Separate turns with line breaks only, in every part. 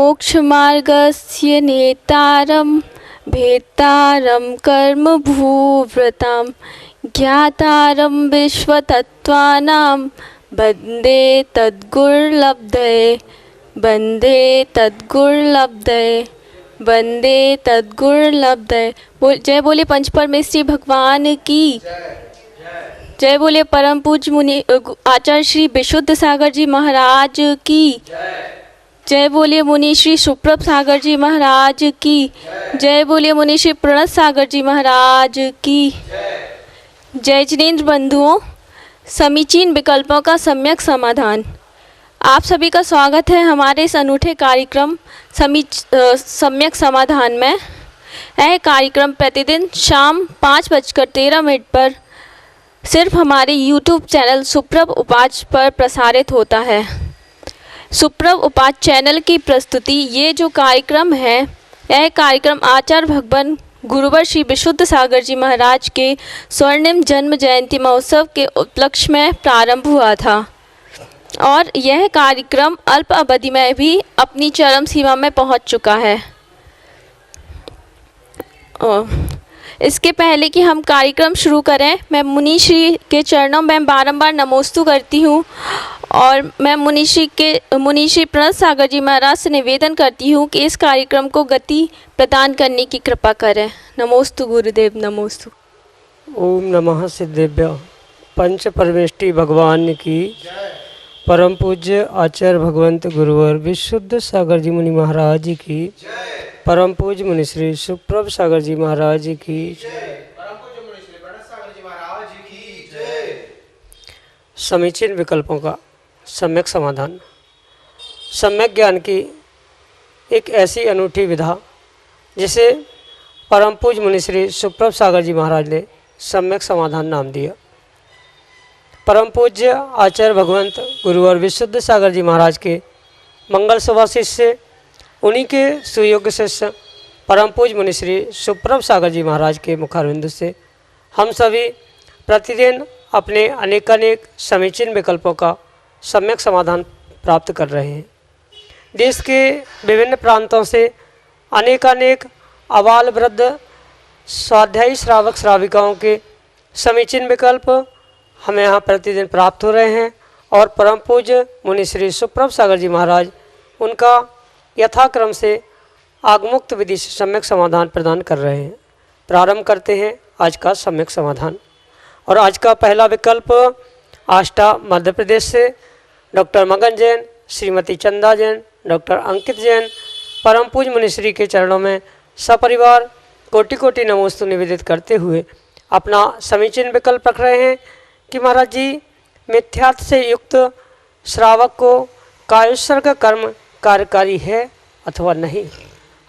मोक्षमार्गस्य नेतारं भेत्तारं कर्मभूव्रतां ज्ञातारं विश्वतत्त्वानां वन्दे तद्गुरुलब्धये वन्दे तद्गुरुलब्धये वन्दे तद्गुरुलब्धये। जय बोले पंच परमेश्वरी भगवान की जय। बोले परम पूज्य मुनि आचार्य श्री विशुद्ध सागर जी महाराज की जय। बोले मुनि श्री सुप्रभ सागर जी महाराज की जय। बोले मुनि श्री प्रणत सागर जी महाराज की जय। जिनेंद्र बंधुओं, समीचीन विकल्पों का सम्यक समाधान। आप सभी का स्वागत है हमारे इस अनूठे कार्यक्रम सम्यक समाधान में। यह कार्यक्रम प्रतिदिन शाम 5:13 पर सिर्फ हमारे YouTube चैनल सुप्रभ उपाच पर प्रसारित होता है। सुप्रभ उपाच चैनल की प्रस्तुति ये जो कार्यक्रम है, यह कार्यक्रम आचार्य भगवान गुरुवर श्री विशुद्ध सागर जी महाराज के स्वर्णिम जन्म जयंती महोत्सव के उपलक्ष्य में प्रारंभ हुआ था और यह कार्यक्रम अल्प अवधि में भी अपनी चरम सीमा में पहुंच चुका है। इसके पहले कि हम कार्यक्रम शुरू करें, मैं मुनि श्री के चरणों में बारंबार नमोस्तु करती हूँ और मैं मुनि श्री प्रणत सागर जी महाराज से निवेदन करती हूँ कि इस कार्यक्रम को गति प्रदान करने की कृपा करें। नमोस्तु गुरुदेव, नमोस्तु।
ओम नमः सिद्धेभ्य पंच परमेष्टि भगवान की परम पूज्य आचार्य भगवंत गुरुवर विशुद्ध सागर जी मुनि महाराज की परम पूज्य मुनि श्री सुप्रभ सागर जी महाराज की
परम पूज्य मुनि श्री प्रणत सागर जी महाराज की जय।
समीचीन विकल्पों का सम्यक समाधान। सम्यक ज्ञान की एक ऐसी अनूठी विधा जिसे परम पूज्य मुनि श्री सुप्रभ सागर जी महाराज ने सम्यक समाधान नाम दिया। परम पूज्य आचार्य भगवंत गुरुवर विशुद्ध सागर जी महाराज के मंगल सभा शिष्य, उन्हीं के सुयोग्य शिष्य परम पूज्य मुनि श्री सुप्रभ सागर जी महाराज के मुखारविंद से हम सभी प्रतिदिन अपने अनेकानेक समीचीन विकल्पों का सम्यक समाधान प्राप्त कर रहे हैं। देश के विभिन्न प्रांतों से अनेकानेक अबाल वृद्ध स्वाध्यायी श्रावक श्राविकाओं के समीचीन विकल्प हमें यहाँ प्रतिदिन प्राप्त हो रहे हैं और परम पूज्य मुनि श्री सुप्रभ सागर जी महाराज उनका यथाक्रम से आगमुक्त विधि से सम्यक समाधान प्रदान कर रहे हैं। प्रारंभ करते हैं आज का सम्यक समाधान। और आज का पहला विकल्प आष्टा मध्य प्रदेश से डॉक्टर मगन जैन, श्रीमती चंदा जैन, डॉक्टर अंकित जैन परम पूज्य मुनिश्री के चरणों में सपरिवार कोटि कोटि नमोस्तु निवेदित करते हुए अपना समीचीन विकल्प रख रहे हैं कि महाराज जी, मिथ्यात्व से युक्त श्रावक को कायोत्सर्ग कर्म कार्यकारी है अथवा नहीं।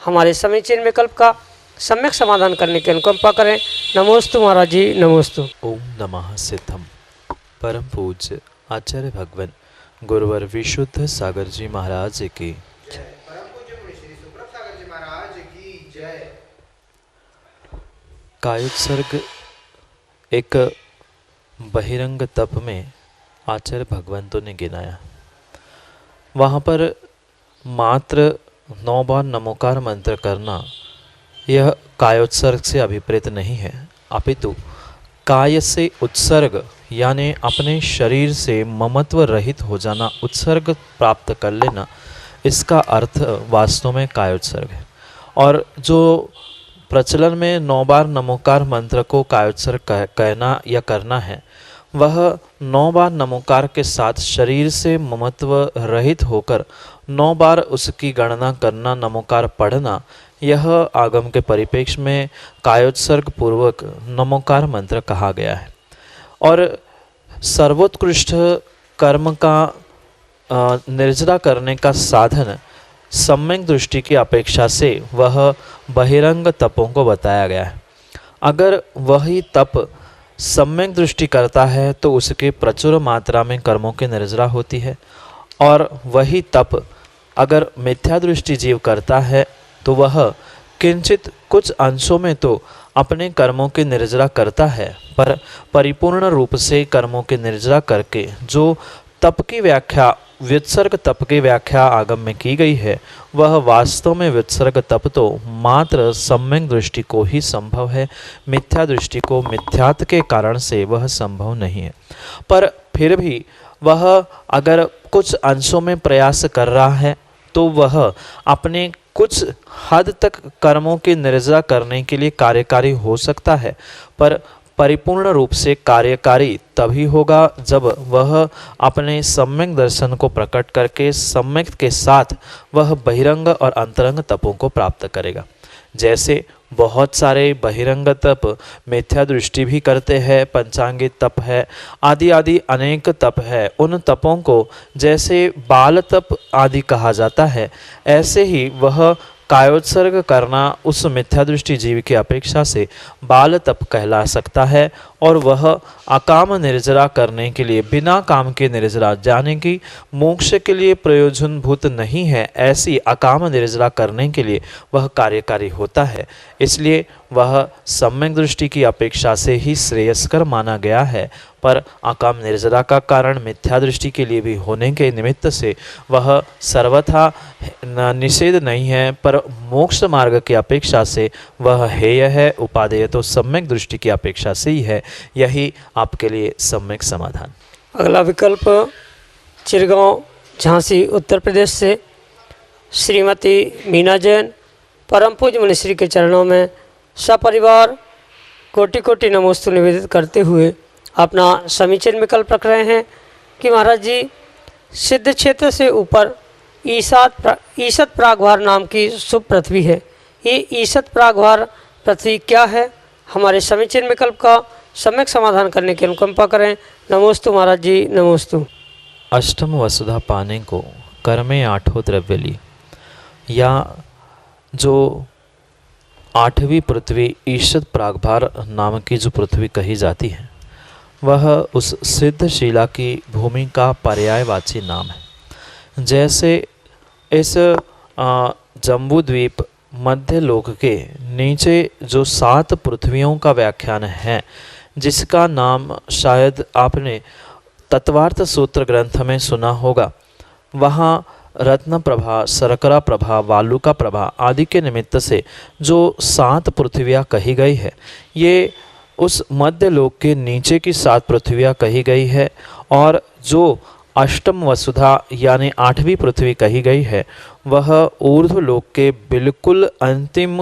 हमारे समीचीन विकल्प का सम्यक समाधान करने की अनुकंपा करें। नमोस्तु महाराज जी, नमोस्तु।
ओम नमः सिद्धम। परम पूज्य आचार्य भगवान गुरुवर विशुद्ध सागर जी महाराज की
परम पूज्य मुनि श्री सुप्रभ सागर जी महाराज की जय।
कायोत्सर्ग एक बहिरंग तप में आचार्य भगवंतों ने गिनाया। वहाँ पर मात्र 9 बार नमोकार मंत्र करना यह कायोत्सर्ग से अभिप्रेत नहीं है, अपितु काय से उत्सर्ग यानी अपने शरीर से ममत्व रहित हो जाना, उत्सर्ग प्राप्त कर लेना, इसका अर्थ वास्तव में कायोत्सर्ग है। और जो प्रचलन में 9 बार नमोकार मंत्र को कायोत्सर्ग कहना या करना है, वह 9 बार नमोकार के साथ शरीर से ममत्व रहित होकर 9 बार उसकी गणना करना, नमोकार पढ़ना, यह आगम के परिप्रेक्ष्य में कायोत्सर्ग पूर्वक नमोकार मंत्र कहा गया है। और सर्वोत्कृष्ट कर्म का निर्जरा करने का साधन सम्यक दृष्टि की अपेक्षा से वह बहिरंग तपों को बताया गया है। अगर वही तप सम्यक दृष्टि करता है तो उसके प्रचुर मात्रा में कर्मों की निर्जरा होती है, और वही तप अगर मिथ्या दृष्टि जीव करता है तो वह किंचित कुछ अंशों में तो अपने कर्मों की निर्जरा करता है, पर परिपूर्ण रूप से कर्मों की निर्जरा करके जो तप की व्याख्या व्युत्सर्ग तप की व्याख्या आगम में की गई है वह वास्तव में व्युत्सर्ग तप तो मात्र सम्यक दृष्टि को ही संभव है, मिथ्या दृष्टि को मिथ्यात्व के कारण से वह संभव नहीं है। पर फिर भी वह अगर कुछ अंशों में प्रयास कर रहा है तो वह अपने कुछ हद तक कर्मों की निर्जरा करने के लिए कार्यकारी हो सकता है, पर परिपूर्ण रूप से कार्यकारी तभी होगा जब वह अपने सम्यक दर्शन को प्रकट करके सम्यक के साथ वह बहिरंग और अंतरंग तपों को प्राप्त करेगा। जैसे बहुत सारे बहिरंग तप मिथ्या दृष्टि भी करते हैं, पंचांगी तप है, आदि आदि अनेक तप है। उन तपों को जैसे बाल तप आदि कहा जाता है, ऐसे ही वह कायोत्सर्ग करना उस मिथ्या दृष्टि जीव की अपेक्षा से बाल तप कहला सकता है, और वह अकाम निर्जरा करने के लिए बिना काम के निर्जरा जाने की मोक्ष के लिए प्रयोजनभूत नहीं है, ऐसी अकाम निर्जरा करने के लिए वह कार्यकारी होता है। इसलिए वह सम्यक दृष्टि की अपेक्षा से ही श्रेयस्कर माना गया है, पर अकाम निर्जरा का कारण मिथ्या दृष्टि के लिए भी होने के निमित्त से वह सर्वथा निषेध नहीं है, पर मोक्ष मार्ग की अपेक्षा से वह हेय है। उपादेय तो सम्यक दृष्टि की अपेक्षा से ही है। यही आपके लिए सम्यक समाधान।
अगला विकल्प चिरगांव झांसी उत्तर प्रदेश से श्रीमती मीना जैन परम पूज्य मुनिश्री के चरणों में सपरिवार कोटि कोटि नमोस्तु निवेदित करते हुए अपना समीचीन विकल्प रख रहे हैं कि महाराज जी सिद्ध क्षेत्र से ऊपर ईशत प्रागभार नाम की शुभ पृथ्वी है। ये ईशत प्रागभार पृथ्वी क्या है? हमारे समीचीन विकल्प का सम्यक समाधान करने की अनुकंपा करें। नमोस्तु महाराज जी, नमोस्तु।
अष्टम वसुधा पाने को कर में आठों द्रव्य ली, या जो आठवीं पृथ्वी ईशत प्रागभार नाम की जो पृथ्वी कही जाती है वह उस सिद्ध शिला की भूमि का पर्यायवाची नाम है। जैसे इस जम्बू द्वीप मध्य लोक के नीचे जो 7 पृथ्वियों का व्याख्यान है, जिसका नाम शायद आपने तत्वार्थ सूत्र ग्रंथ में सुना होगा, वहाँ रत्न प्रभा, शर्करा प्रभा, वालुका प्रभा आदि के निमित्त से जो 7 पृथ्वियाँ कही गई है, ये उस मध्य लोक के नीचे की 7 पृथ्वियाँ कही गई है। और जो अष्टम वसुधा यानी 8वीं पृथ्वी कही गई है वह ऊर्ध्व लोक के बिल्कुल अंतिम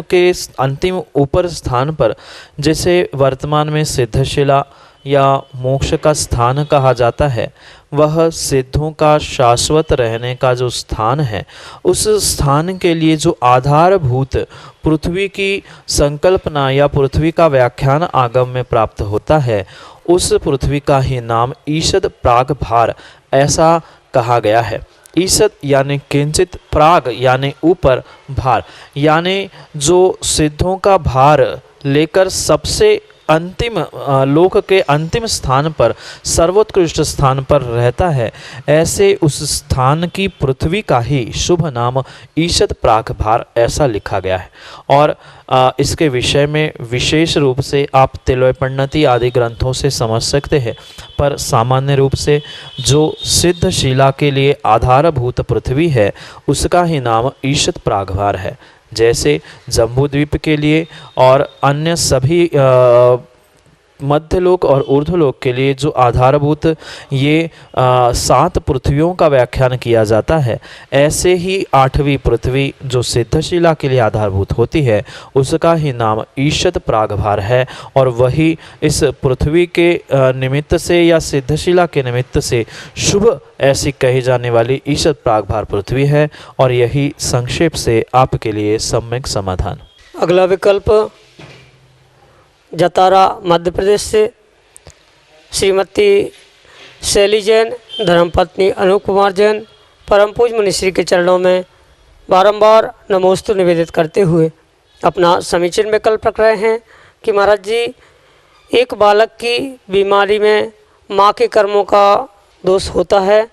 ऊपर स्थान पर, जिसे वर्तमान में सिद्धशिला या मोक्ष का स्थान कहा जाता है, वह सिद्धों का शाश्वत रहने का जो स्थान है, उस स्थान के लिए जो आधारभूत पृथ्वी की संकल्पना या पृथ्वी का व्याख्यान आगम में प्राप्त होता है, उस पृथ्वी का ही नाम ईशद प्रागभार ऐसा कहा गया है। ईशद यानी किंचित, प्राग यानी ऊपर, भार यानी जो सिद्धों का भार लेकर सबसे अंतिम लोक के अंतिम स्थान पर, सर्वोत्कृष्ट स्थान पर रहता है, ऐसे उस स्थान की पृथ्वी का ही शुभ नाम ईशद प्रागभार ऐसा लिखा गया है। और इसके विषय में विशेष रूप से आप तिलयपण्णति आदि ग्रंथों से समझ सकते हैं, पर सामान्य रूप से जो सिद्ध शिला के लिए आधारभूत पृथ्वी है उसका ही नाम ईशद प्रागभार है। जैसे जम्बूद्वीप के लिए और अन्य सभी मध्यलोक और ऊर्ध्वलोक के लिए जो आधारभूत ये 7 पृथ्वियों का व्याख्यान किया जाता है, ऐसे ही 8वीं पृथ्वी जो सिद्धशिला के लिए आधारभूत होती है उसका ही नाम ईशद प्रागभार है। और वही इस पृथ्वी के निमित्त से या सिद्धशिला के निमित्त से शुभ ऐसी कही जाने वाली ईशद प्रागभार पृथ्वी है। और यही संक्षेप से आपके लिए सम्यक समाधान।
अगला विकल्प जतारा मध्य प्रदेश से श्रीमती शैली जैन धर्मपत्नी अनूप कुमार जैन परम पूज्य मुनिश्री के चरणों में बारंबार नमोस्तु निवेदित करते हुए अपना समीचीन विकल्प रख रहे हैं कि महाराज जी एक बालक की बीमारी में माँ के कर्मों का दोष होता है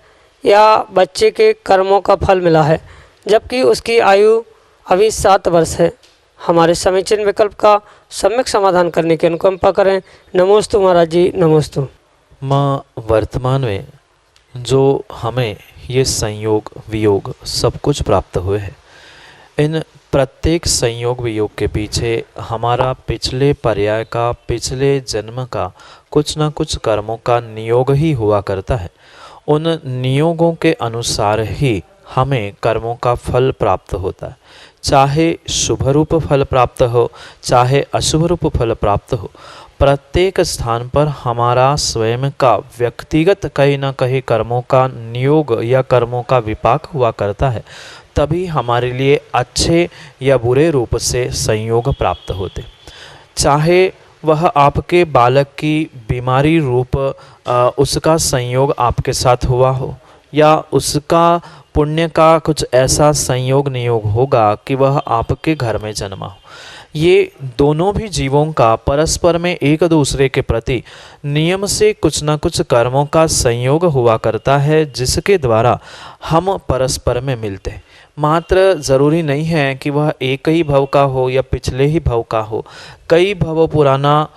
या बच्चे के कर्मों का फल मिला है, जबकि उसकी आयु अभी 7 वर्ष है। हमारे समीचीन विकल्प का सम्यक समाधान करने की अनुकंपा करें। नमोस्तु महाराज जी, नमोस्तु।
माँ वर्तमान में जो हमें ये संयोग वियोग सब कुछ प्राप्त हुए हैं। इन प्रत्येक संयोग वियोग के पीछे हमारा पिछले पर्याय का, पिछले जन्म का कुछ न कुछ कर्मों का नियोग ही हुआ करता है। उन नियोगों के अनुसार ही हमें कर्मों का फल प्राप्त होता है। चाहे शुभ रूप फल प्राप्त हो, चाहे अशुभ रूप फल प्राप्त हो, प्रत्येक स्थान पर हमारा स्वयं का व्यक्तिगत कहीं ना कहीं कर्मों का नियोग या कर्मों का विपाक हुआ करता है। तभी हमारे लिए अच्छे या बुरे रूप से संयोग प्राप्त होते। चाहे वह आपके बालक की बीमारी रूप उसका संयोग आपके साथ हुआ हो, या उसका पुण्य का कुछ ऐसा संयोग नियोग होगा कि वह आपके घर में जन्मा हो। ये दोनों भी जीवों का परस्पर में एक दूसरे के प्रति नियम से कुछ न कुछ कर्मों का संयोग हुआ करता है, जिसके द्वारा हम परस्पर में मिलते हैं। मात्र ज़रूरी नहीं है कि वह एक ही भव का हो या पिछले ही भव का हो। कई भव पुराना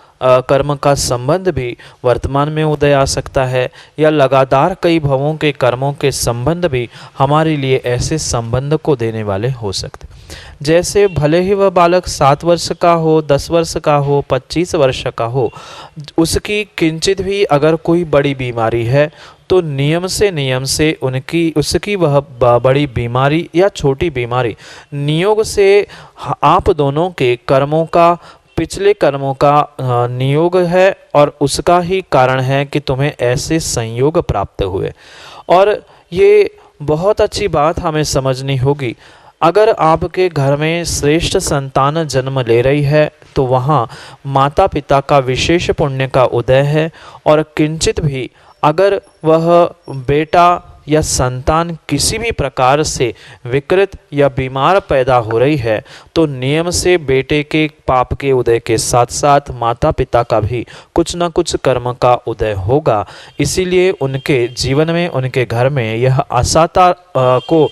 कर्म का संबंध भी वर्तमान में उदय आ सकता है, या लगातार कई भवों के कर्मों के संबंध भी हमारे लिए ऐसे संबंध को देने वाले हो सकते। जैसे भले ही वह बालक 7 वर्ष का हो, 10 वर्ष का हो, 25 वर्ष का हो, उसकी किंचित भी अगर कोई बड़ी बीमारी है तो नियम से उसकी वह बड़ी बीमारी या छोटी बीमारी नियोग से आप दोनों के कर्मों का, पिछले कर्मों का नियोग है, और उसका ही कारण है कि तुम्हें ऐसे संयोग प्राप्त हुए। और ये बहुत अच्छी बात हमें समझनी होगी। अगर आपके घर में श्रेष्ठ संतान जन्म ले रही है तो वहाँ माता पिता का विशेष पुण्य का उदय है, और किंचित भी अगर वह बेटा या संतान किसी भी प्रकार से विकृत या बीमार पैदा हो रही है तो नियम से बेटे के पाप के उदय के साथ साथ माता पिता का भी कुछ न कुछ कर्म का उदय होगा। इसीलिए उनके जीवन में, उनके घर में यह असाता को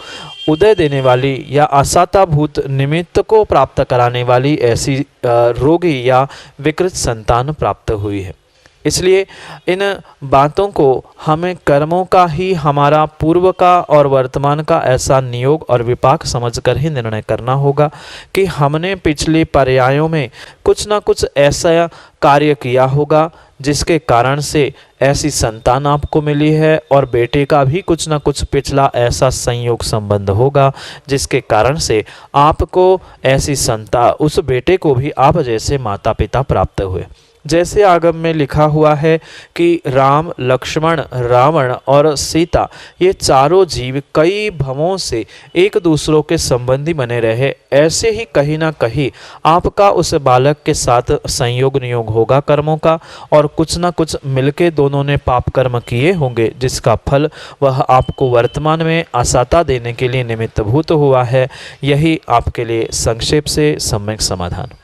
उदय देने वाली या असाता भूत निमित्त को प्राप्त कराने वाली ऐसी रोगी या विकृत संतान प्राप्त हुई है। इसलिए इन बातों को हमें कर्मों का ही हमारा पूर्व का और वर्तमान का ऐसा नियोग और विपाक समझकर ही निर्णय करना होगा कि हमने पिछले पर्यायों में कुछ ना कुछ ऐसा कार्य किया होगा जिसके कारण से ऐसी संतान आपको मिली है, और बेटे का भी कुछ ना कुछ पिछला ऐसा संयोग संबंध होगा जिसके कारण से आपको ऐसी संतान, उस बेटे को भी आप जैसे माता पिता प्राप्त हुए। जैसे आगम में लिखा हुआ है कि राम, लक्ष्मण, रावण और सीता ये चारों जीव कई भवों से एक दूसरों के संबंधी बने रहे, ऐसे ही कहीं ना कहीं आपका उस बालक के साथ संयोग नियोग होगा कर्मों का, और कुछ ना कुछ मिलके दोनों ने पाप कर्म किए होंगे जिसका फल वह आपको वर्तमान में असाता देने के लिए निमित्तभूत हुआ है। यही आपके लिए संक्षेप से सम्यक समाधान।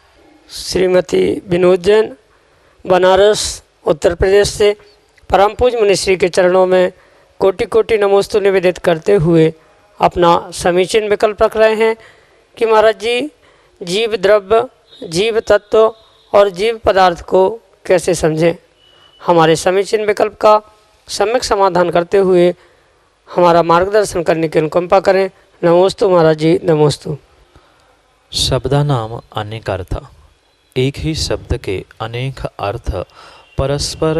श्रीमती विनोद जैन, बनारस उत्तर प्रदेश से, परम पूज्य मुनिश्री के चरणों में कोटि कोटि नमोस्तु निवेदित करते हुए अपना समीचीन विकल्प रख रहे हैं कि महाराज जी, जीव द्रव्य, जीव तत्व और जीव पदार्थ को कैसे समझें। हमारे समीचीन विकल्प का सम्यक समाधान करते हुए हमारा मार्गदर्शन करने की अनुकंपा करें। नमोस्तु महाराज जी, नमोस्तु।
शब्दानाम अनेक अर्थ। एक ही शब्द के अनेक अर्थ परस्पर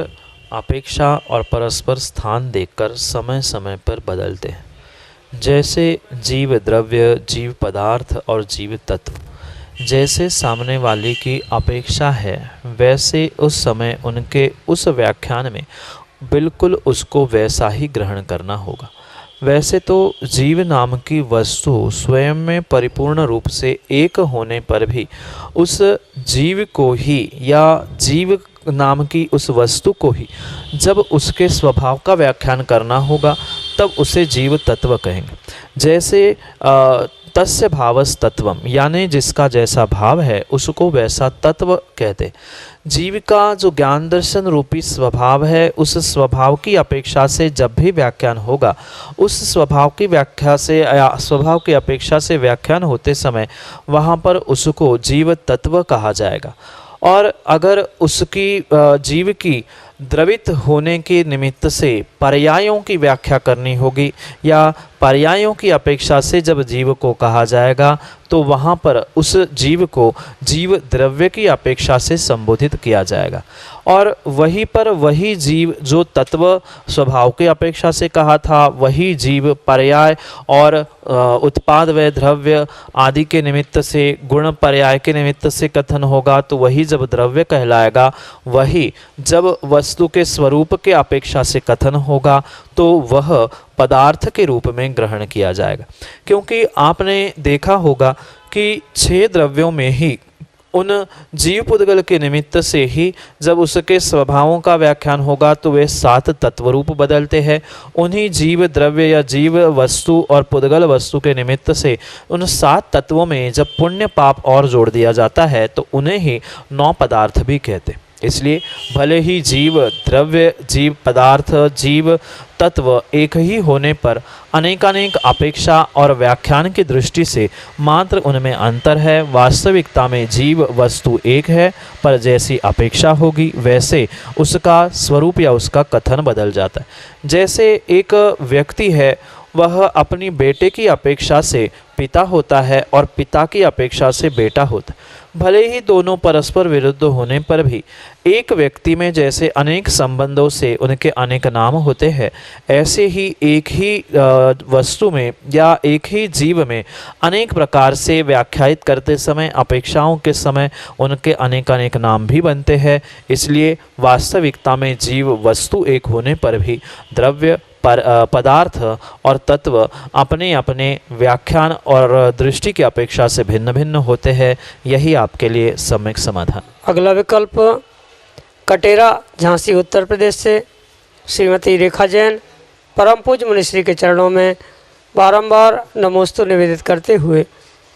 अपेक्षा और परस्पर स्थान देखकर समय समय पर बदलते हैं। जैसे जीव द्रव्य, जीव पदार्थ और जीव तत्व जैसे सामने वाले की अपेक्षा है, वैसे उस समय उनके उस व्याख्यान में बिल्कुल उसको वैसा ही ग्रहण करना होगा। वैसे तो जीव नाम की वस्तु स्वयं में परिपूर्ण रूप से एक होने पर भी उस जीव को ही या जीव नाम की उस वस्तु को ही जब उसके स्वभाव का व्याख्यान करना होगा तब उसे जीव तत्व कहेंगे। जैसे तस्य भावस तत्वम, यानी जिसका जैसा भाव है उसको वैसा तत्व कहते। जीव का जो ज्ञान दर्शन रूपी स्वभाव है, उस स्वभाव की अपेक्षा से जब भी व्याख्यान होगा, उस स्वभाव की व्याख्या से या स्वभाव की अपेक्षा से व्याख्यान होते समय वहाँ पर उसको जीव तत्व कहा जाएगा। और अगर उसकी जीव की द्रवित होने के निमित्त से पर्यायों की व्याख्या करनी होगी, या पर्यायों की अपेक्षा से जब जीव को कहा जाएगा तो वहाँ पर उस जीव को जीव द्रव्य की अपेक्षा से संबोधित किया जाएगा। और वहीं पर वही जीव जो तत्व स्वभाव की अपेक्षा से कहा था, वही जीव पर्याय और उत्पाद व द्रव्य आदि के निमित्त से, गुण पर्याय के निमित्त से कथन होगा तो वही जब द्रव्य कहलाएगा। वही जब वस्तु के स्वरूप के अपेक्षा से कथन होगा तो वह पदार्थ के रूप में ग्रहण किया जाएगा। क्योंकि आपने देखा होगा कि 6 द्रव्यों में ही उन जीव पुद्गल के निमित्त से ही जब उसके स्वभावों का व्याख्यान होगा तो वे 7 तत्व रूप बदलते हैं। उन्हीं जीव द्रव्य या जीव वस्तु और पुद्गल वस्तु के निमित्त से उन 7 तत्वों में जब पुण्य पाप और जोड़ दिया जाता है तो उन्हें ही 9 पदार्थ भी कहते। इसलिए भले ही जीव द्रव्य, जीव पदार्थ, जीव तत्व एक ही होने पर अनेकानेक अपेक्षा और व्याख्यान की दृष्टि से मात्र उनमें अंतर है। वास्तविकता में जीव वस्तु एक है, पर जैसी अपेक्षा होगी वैसे उसका स्वरूप या उसका कथन बदल जाता है। जैसे एक व्यक्ति है, वह अपनी बेटे की अपेक्षा से पिता होता है और पिता की अपेक्षा से बेटा होता है। भले ही दोनों परस्पर विरुद्ध होने पर भी एक व्यक्ति में जैसे अनेक संबंधों से उनके अनेक नाम होते हैं, ऐसे ही एक ही वस्तु में या एक ही जीव में अनेक प्रकार से व्याख्यायित करते समय, अपेक्षाओं के समय उनके अनेक नाम भी बनते हैं। इसलिए वास्तविकता में जीव वस्तु एक होने पर भी द्रव्य, पदार्थ और तत्व अपने अपने व्याख्यान और दृष्टि की अपेक्षा से भिन्न भिन्न होते हैं। यही आपके लिए सम्यक समाधान।
अगला विकल्प कटेरा, झांसी, उत्तर प्रदेश से श्रीमती रेखा जैन परम पूज्य मुनिश्री के चरणों में बारंबार नमोस्तु निवेदित करते हुए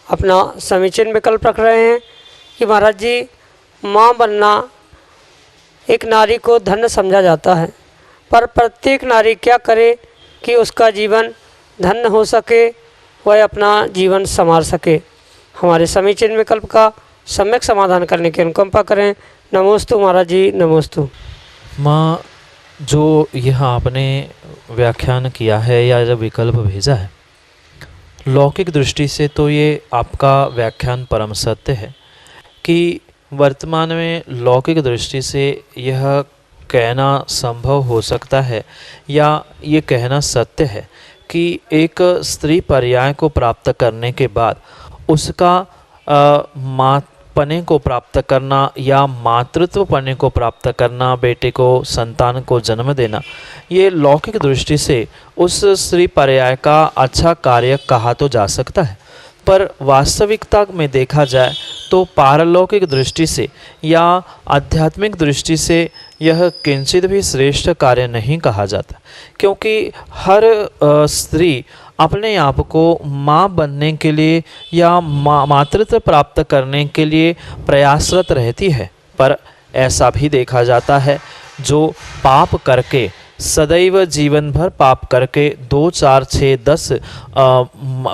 अपना समीचीन विकल्प रख रहे हैं कि महाराज जी, माँ बनना एक नारी को धन्य समझा जाता है, पर प्रत्येक नारी क्या करे कि उसका जीवन धन्य हो सके, वह अपना जीवन संवार सके। हमारे समीचीन विकल्प का सम्यक समाधान करने की अनुकंपा करें। नमोस्तु महाराज जी, नमोस्तु।
माँ, जो यह आपने व्याख्यान किया है या जो विकल्प भेजा है, लौकिक दृष्टि से तो ये आपका व्याख्यान परम सत्य है कि वर्तमान में लौकिक दृष्टि से यह कहना संभव हो सकता है या ये कहना सत्य है कि एक स्त्री पर्याय को प्राप्त करने के बाद उसका माँ पने को प्राप्त करना या मातृत्व पने को प्राप्त करना, बेटे को, संतान को जन्म देना, ये लौकिक दृष्टि से उस स्त्री पर्याय का अच्छा कार्य कहा तो जा सकता है। पर वास्तविकता में देखा जाए तो पारलौकिक दृष्टि से या आध्यात्मिक दृष्टि से यह किंचित भी श्रेष्ठ कार्य नहीं कहा जाता, क्योंकि हर स्त्री अपने आप को माँ बनने के लिए या मातृत्व प्राप्त करने के लिए प्रयासरत रहती है। पर ऐसा भी देखा जाता है जो पाप करके सदैव जीवन भर पाप करके 2, 4, 6, 10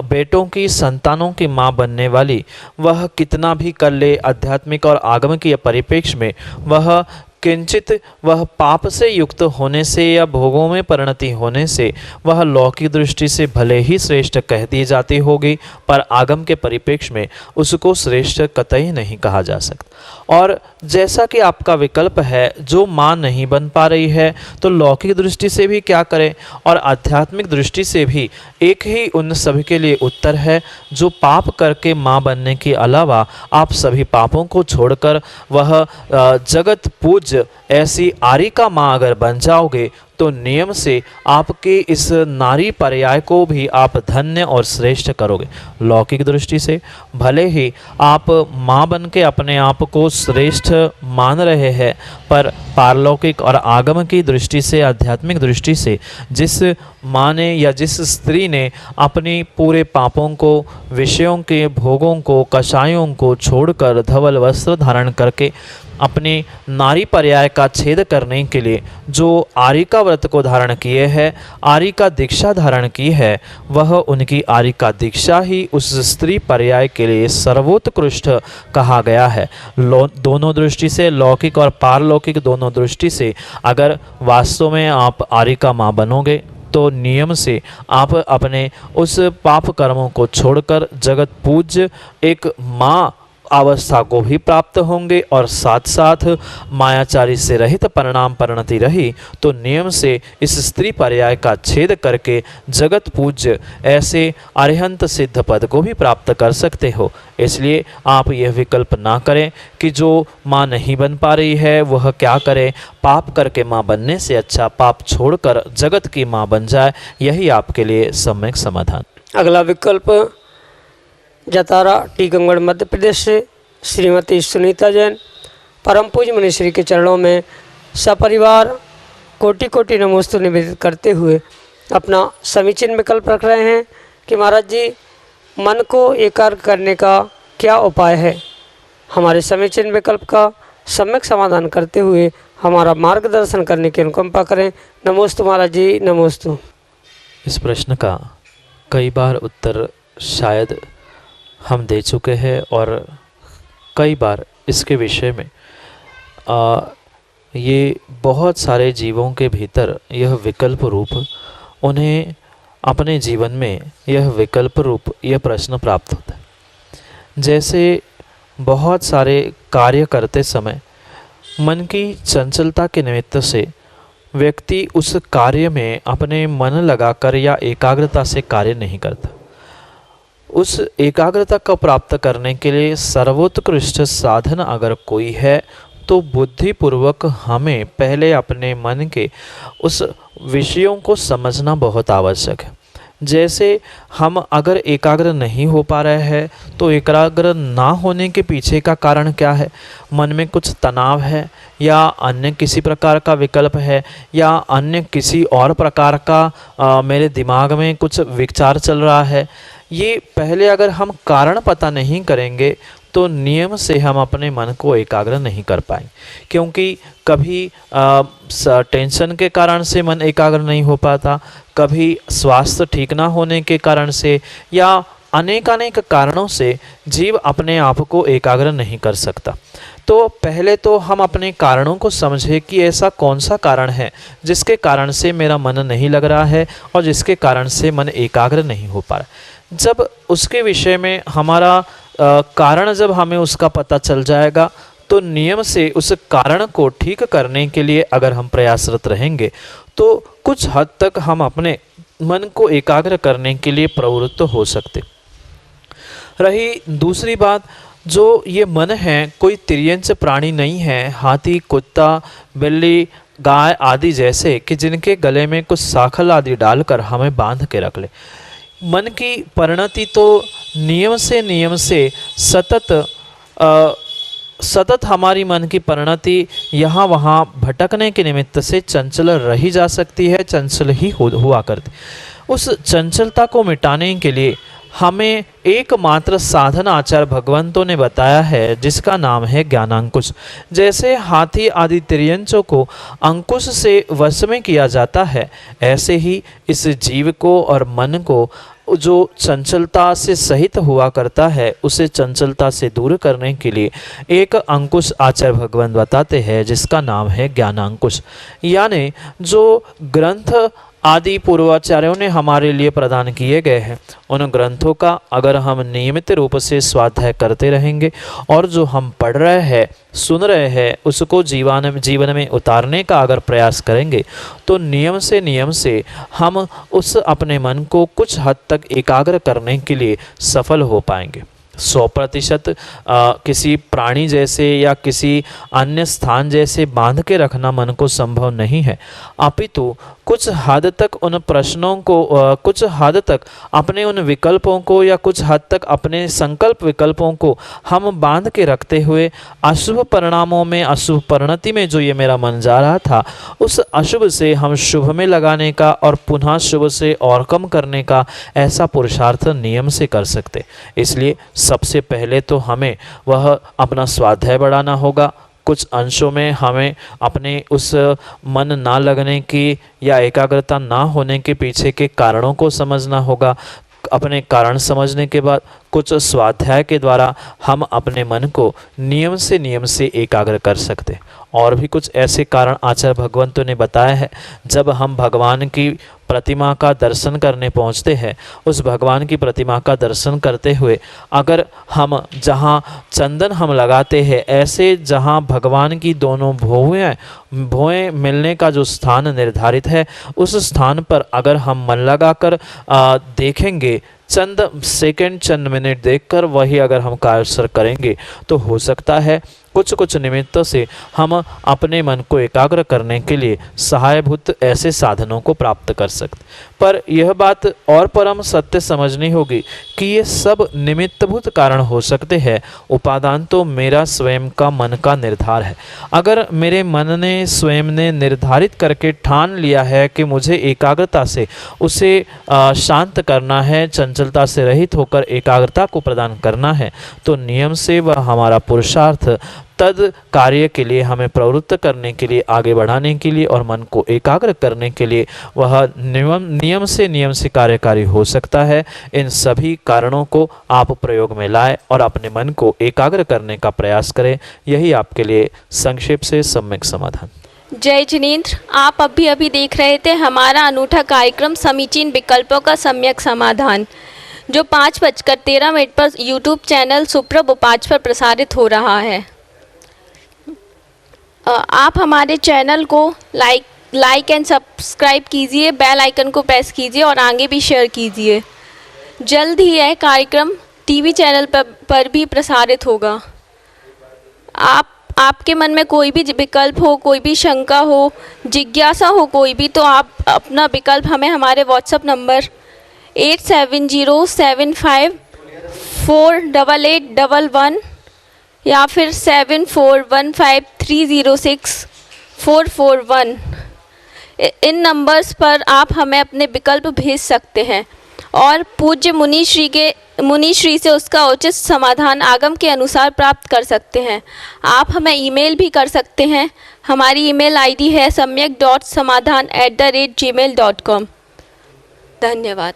बेटों की, संतानों की माँ बनने वाली, वह कितना भी कर ले आध्यात्मिक और आगमकीय परिप्रेक्ष्य में, वह किंचित वह पाप से युक्त होने से या भोगों में परिणति होने से वह लौकिक दृष्टि से भले ही श्रेष्ठ कह दी जाती होगी, पर आगम के परिप्रेक्ष्य में उसको श्रेष्ठ कतई नहीं कहा जा सकता। और जैसा कि आपका विकल्प है, जो माँ नहीं बन पा रही है तो लौकिक दृष्टि से भी क्या करें और आध्यात्मिक दृष्टि से भी एक ही उन सभी के लिए उत्तर है, जो पाप करके माँ बनने के अलावा आप सभी पापों को छोड़कर वह जगत पूज्य ऐसी आरी का माँ अगर बन जाओगे तो नियम से आपके इस नारी पर्याय को भी आप धन्य और श्रेष्ठ करोगे। लौकिक दृष्टि से भले ही आप माँ बन के अपने आप को श्रेष्ठ मान रहे हैं, पर पारलौकिक और आगम की दृष्टि से, आध्यात्मिक दृष्टि से जिस माँ ने या जिस स्त्री ने अपनी पूरे पापों को, विषयों के भोगों को, कषायों को छोड़कर धवल वस्त्र धारण करके अपने नारी पर्याय का छेद करने के लिए जो आरी का व्रत को धारण किए है, आर्य का दीक्षा धारण की है, वह उनकी आर्य का दीक्षा ही उस स्त्री पर्याय के लिए सर्वोत्कृष्ट कहा गया है। दोनों दृष्टि से, लौकिक और पारलौकिक दोनों दृष्टि से, अगर वास्तव में आप आर्य का माँ बनोगे तो नियम से आप अपने उस पाप कर्मों को छोड़कर जगत पूज्य एक माँ अवस्था को भी प्राप्त होंगे और साथ साथ मायाचारी से रहित परिणाम परिणति रही तो नियम से इस स्त्री पर्याय का छेद करके जगत पूज्य ऐसे अरिहंत सिद्ध पद को भी प्राप्त कर सकते हो। इसलिए आप यह विकल्प ना करें कि जो माँ नहीं बन पा रही है वह क्या करे, पाप करके माँ बनने से अच्छा पाप छोड़कर जगत की माँ बन जाए, यही आपके लिए सम्यक समाधान।
अगला विकल्प जतारा टीकमगढ़ मध्य प्रदेश से श्रीमती सुनीता जैन परम पूज्य मुनिश्री के चरणों में सपरिवार कोटि कोटि नमोस्तु निवेदित करते हुए अपना समीचीन विकल्प रख रहे हैं कि महाराज जी मन को एकाग्र करने का क्या उपाय है। हमारे समीचीन विकल्प का सम्यक समाधान करते हुए हमारा मार्गदर्शन करने की अनुकंपा करें। नमोस्तु महाराज जी, नमोस्तु।
इस प्रश्न का कई बार उत्तर शायद हम दे चुके हैं और कई बार इसके विषय में ये बहुत सारे जीवों के भीतर यह विकल्प रूप उन्हें अपने जीवन में यह विकल्प रूप यह प्रश्न प्राप्त होता है। जैसे बहुत सारे कार्य करते समय मन की चंचलता के निमित्त से व्यक्ति उस कार्य में अपने मन लगाकर या एकाग्रता से कार्य नहीं करता। उस एकाग्रता को प्राप्त करने के लिए सर्वोत्कृष्ट साधन अगर कोई है तो बुद्धिपूर्वक हमें पहले अपने मन के उस विषयों को समझना बहुत आवश्यक है। जैसे हम अगर एकाग्र नहीं हो पा रहे हैं तो एकाग्र ना होने के पीछे का कारण क्या है, मन में कुछ तनाव है या अन्य किसी प्रकार का विकल्प है या अन्य किसी और प्रकार का मेरे दिमाग में कुछ विचार चल रहा है। ये पहले अगर हम कारण पता नहीं करेंगे तो नियम से हम अपने मन को एकाग्र नहीं कर पाएंगे, क्योंकि कभी टेंशन के कारण से मन एकाग्र नहीं हो पाता, कभी स्वास्थ्य ठीक ना होने के कारण से या अनेक कारणों से जीव अपने आप को एकाग्र नहीं कर सकता। तो पहले तो हम अपने कारणों को समझें कि ऐसा कौन सा कारण है जिसके कारण से मेरा मन नहीं लग रहा है और जिसके कारण से मन एकाग्र नहीं हो पा रहा। जब उसके विषय में हमारा कारण जब हमें उसका पता चल जाएगा तो नियम से उस कारण को ठीक करने के लिए अगर हम प्रयासरत रहेंगे तो कुछ हद तक हम अपने मन को एकाग्र करने के लिए प्रवृत्त हो सकते। रही दूसरी बात, जो ये मन है कोई तिर्यंच प्राणी नहीं है, हाथी, कुत्ता, बिल्ली, गाय आदि जैसे कि जिनके गले में कुछ साखल आदि डालकर हमें बांध के रख ले। मन की परिणति तो नियम से सतत हमारी मन की परिणति यहाँ वहाँ भटकने के निमित्त से चंचल रही जा सकती है, चंचल ही हुआ करती। उस चंचलता को मिटाने के लिए हमें एकमात्र साधन आचार्य भगवंतों ने बताया है जिसका नाम है ज्ञानांकुश। जैसे हाथी आदि तिर्यंचों को अंकुश से वश में किया जाता है, ऐसे ही इस जीव को और मन को जो चंचलता से सहित हुआ करता है उसे चंचलता से दूर करने के लिए एक अंकुश आचार्य भगवान बताते हैं जिसका नाम है ज्ञानांकुश। यानी जो ग्रंथ आदि पूर्वाचार्यों ने हमारे लिए प्रदान किए गए हैं उन ग्रंथों का अगर हम नियमित रूप से स्वाध्याय करते रहेंगे और जो हम पढ़ रहे हैं सुन रहे हैं उसको जीवन में उतारने का अगर प्रयास करेंगे तो नियम से हम उस अपने मन को कुछ हद तक एकाग्र करने के लिए सफल हो पाएंगे। 100% किसी प्राणी जैसे या किसी अन्य स्थान जैसे बांध के रखना मन को संभव नहीं है, अपितु कुछ हद तक उन प्रश्नों को कुछ हद तक अपने उन विकल्पों को या कुछ हद तक अपने संकल्प विकल्पों को हम बांध के रखते हुए अशुभ परिणामों में अशुभ परिणति में जो ये मेरा मन जा रहा था उस अशुभ से हम शुभ में लगाने का और पुनः शुभ से और कम करने का ऐसा पुरुषार्थ नियम से कर सकते। इसलिए सबसे पहले तो हमें वह अपना स्वाध्याय बढ़ाना होगा, कुछ अंशों में हमें अपने उस मन ना लगने की या एकाग्रता ना होने के पीछे के कारणों को समझना होगा। अपने कारण समझने के बाद कुछ स्वाध्याय के द्वारा हम अपने मन को नियम से एकाग्र कर सकते। और भी कुछ ऐसे कारण आचार्य भगवंतों ने बताया है। जब हम भगवान की प्रतिमा का दर्शन करने पहुंचते हैं, उस भगवान की प्रतिमा का दर्शन करते हुए अगर हम जहां चंदन हम लगाते हैं, ऐसे जहां भगवान की दोनों भुएं मिलने का जो स्थान निर्धारित है, उस स्थान पर अगर हम मन लगाकर देखेंगे, चंद सेकंड चंद मिनट देखकर वही अगर हम कार्य करेंगे, तो हो सकता है कुछ निमित्तों से हम अपने मन को एकाग्र करने के लिए सहायभूत ऐसे साधनों को प्राप्त कर सकते। पर यह बात और परम सत्य समझनी होगी कि ये सब निमित्तभूत कारण हो सकते हैं, उपादान तो मेरा स्वयं का मन का निर्धार है। अगर मेरे मन ने स्वयं ने निर्धारित करके ठान लिया है कि मुझे एकाग्रता से उसे शांत करना है, चंचलता से रहित होकर एकाग्रता को प्रदान करना है, तो नियम से वह हमारा पुरुषार्थ तद कार्य के लिए हमें प्रवृत्त करने के लिए, आगे बढ़ाने के लिए और मन को एकाग्र करने के लिए वह नियम से कार्यकारी हो सकता है। इन सभी कारणों को आप प्रयोग में लाएं और अपने मन को एकाग्र करने का प्रयास करें। यही आपके लिए संक्षेप से सम्यक समाधान।
जय जिनेंद्र, आप अभी देख रहे थे हमारा अनूठा कार्यक्रम समीचीन विकल्पों का सम्यक समाधान, जो 5:13 पर यूट्यूब चैनल सुप्रभ 5 पर प्रसारित हो रहा है। आप हमारे चैनल को लाइक एंड सब्सक्राइब कीजिए, बेल आइकन को प्रेस कीजिए और आगे भी शेयर कीजिए। जल्द ही यह कार्यक्रम टीवी चैनल पर भी प्रसारित होगा। आपके मन में कोई भी विकल्प हो, कोई भी शंका हो, जिज्ञासा हो कोई भी, तो आप अपना विकल्प हमें हमारे व्हाट्सएप नंबर 8707548811 या फिर 7415306441 इन नंबर्स पर आप हमें अपने विकल्प भेज सकते हैं और पूज्य मुनि श्री से उसका उचित समाधान आगम के अनुसार प्राप्त कर सकते हैं। आप हमें ईमेल भी कर सकते हैं। हमारी ईमेल आईडी है samyak.samadhan@gmail.com। धन्यवाद।